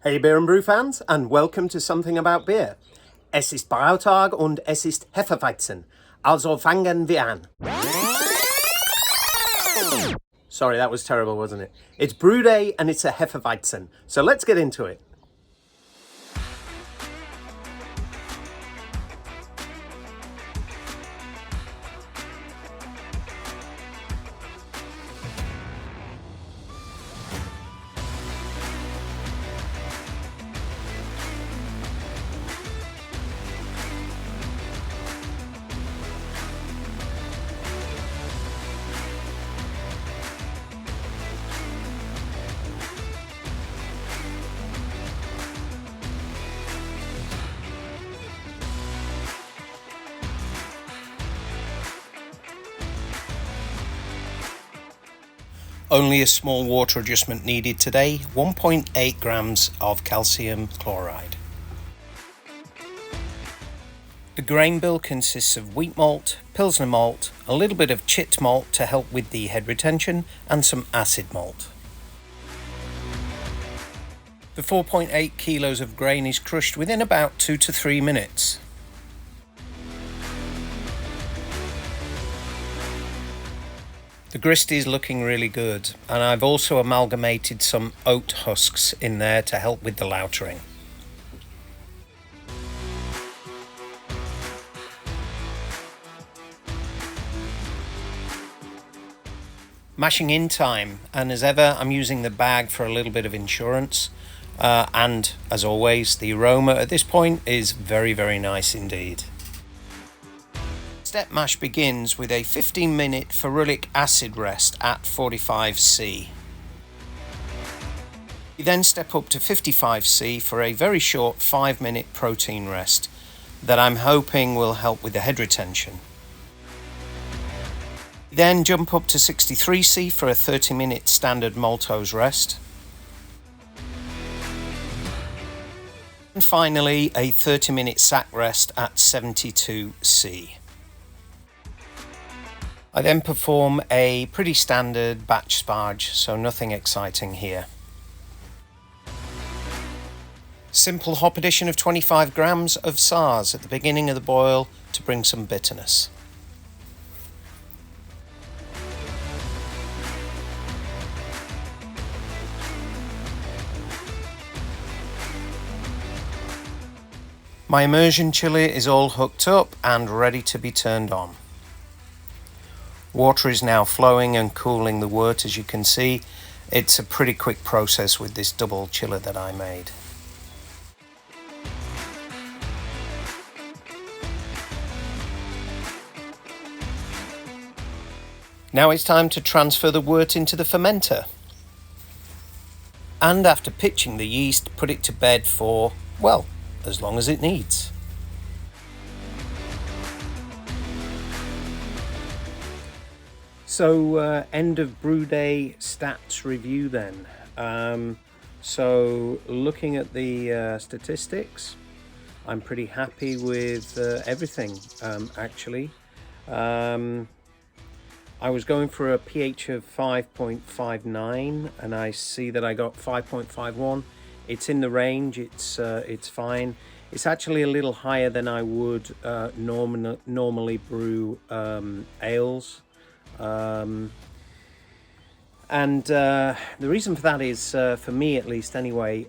Hey Beer and Brew fans, and welcome to Something About Beer. Es ist Brautag und es ist Hefeweizen, also fangen wir an. Sorry, that was terrible, wasn't it? It's brew day and it's a Hefeweizen, so let's get into it. Only a small water adjustment needed today, 1.8 grams of calcium chloride. The grain bill consists of wheat malt, pilsner malt, a little bit of chit malt to help with the head retention, and some acid malt. The 4.8 kilos of grain is crushed within about 2 to 3 minutes. The grist is looking really good, and I've also amalgamated some oat husks in there to help with the lautering. Mashing in time, and as ever I'm using the bag for a little bit of insurance, and as always the aroma at this point is very, very nice indeed. Step mash begins with a 15-minute ferulic acid rest at 45 C. You then step up to 55 C for a very short 5-minute protein rest that I'm hoping will help with the head retention. You then jump up to 63 C for a 30-minute standard maltose rest. And finally a 30-minute sack rest at 72 C. I then perform a pretty standard batch sparge, so nothing exciting here. Simple hop addition of 25 grams of SARS at the beginning of the boil to bring some bitterness. My immersion chiller is all hooked up and ready to be turned on. Water is now flowing and cooling the wort, as you can see. It's a pretty quick process with this double chiller that I made. Now it's time to transfer the wort into the fermenter. And after pitching the yeast, put it to bed for, well, as long as it needs. So end of brew day stats review then. So looking at the statistics, I'm pretty happy with everything actually. I was going for a pH of 5.59 and I see that I got 5.51. It's in the range, it's fine. It's actually a little higher than I would normally brew ales. The reason for that is, for me at least anyway,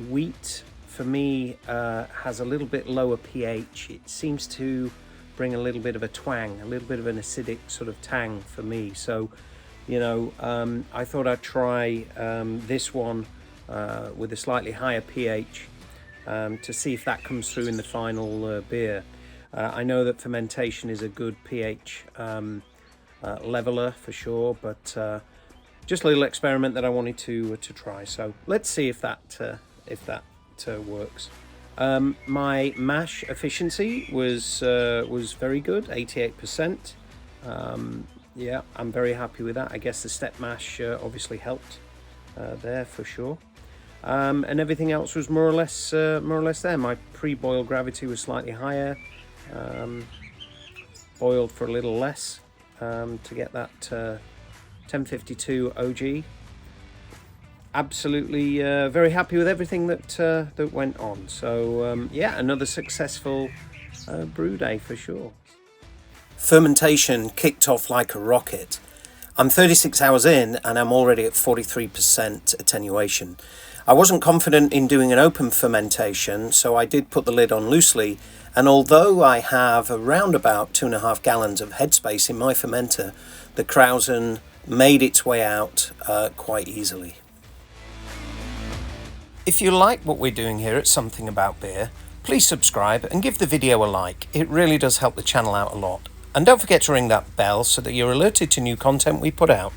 wheat for me has a little bit lower pH. It seems to bring a little bit of a twang, a little bit of an acidic sort of tang for me. So, you know, I thought I'd try this one with a slightly higher pH to see if that comes through in the final beer. I know that fermentation is a good pH leveler for sure, but just a little experiment that I wanted to try. So let's see if that works. My mash efficiency was very good, 88%. Yeah, I'm very happy with that. I guess the step mash obviously helped there for sure. And everything else was more or less there. My pre-boil gravity was slightly higher. Boiled for a little less to get that 1052 OG. absolutely very happy with everything that went on. So yeah, another successful brew day for sure. Fermentation kicked off like a rocket. I'm 36 hours in and I'm already at 43% attenuation. I wasn't confident in doing an open fermentation, so I did put the lid on loosely, and although I have around about 2.5 gallons of headspace in my fermenter, the Krausen made its way out quite easily. If you like what we're doing here at Something About Beer, please subscribe and give the video a like. It really does help the channel out a lot. And don't forget to ring that bell so that you're alerted to new content we put out.